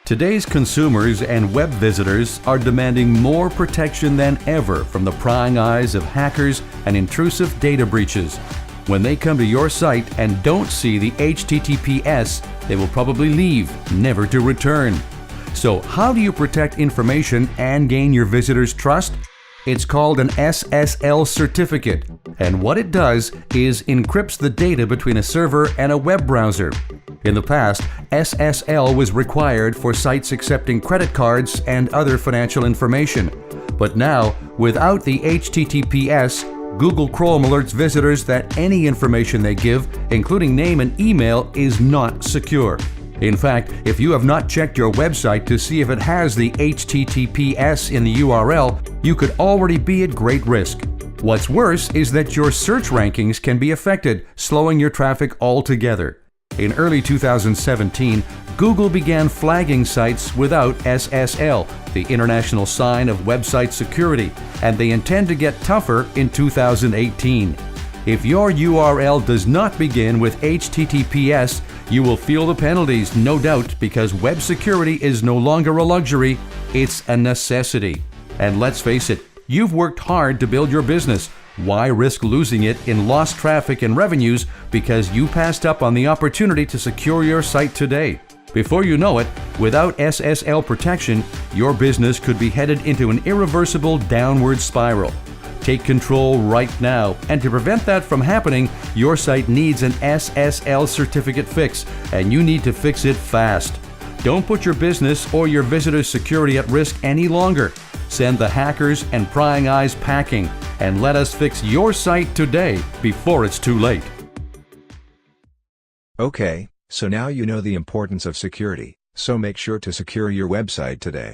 Today's consumers and web visitors are demanding more protection than ever from the prying eyes of hackers and intrusive data breaches. When they come to your site and don't see the HTTPS, they will probably leave, never to return. So how do you protect information and gain your visitors' trust? It's called an SSL certificate, and what it does is encrypts the data between a server and a web browser. In the past, SSL was required for sites accepting credit cards and other financial information. But now, without the HTTPS, Google Chrome alerts visitors that any information they give, including name and email, is not secure. In fact, if you have not checked your website to see if it has the HTTPS in the URL, you could already be at great risk. What's worse is that your search rankings can be affected, slowing your traffic altogether. In early 2017, Google began flagging sites without SSL, the international sign of website security, and they intend to get tougher in 2018. If your URL does not begin with HTTPS, you will feel the penalties, no doubt, because web security is no longer a luxury, it's a necessity. And let's face it, you've worked hard to build your business. Why risk losing it in lost traffic and revenues because you passed up on the opportunity to secure your site today? Before you know it, without SSL protection, your business could be headed into an irreversible downward spiral. Take control right now, and to prevent that from happening, your site needs an SSL certificate fix, and you need to fix it fast. Don't put your business or your visitors' security at risk any longer. Send the hackers and prying eyes packing, and let us fix your site today before it's too late. Okay, so now you know the importance of security, so make sure to secure your website today.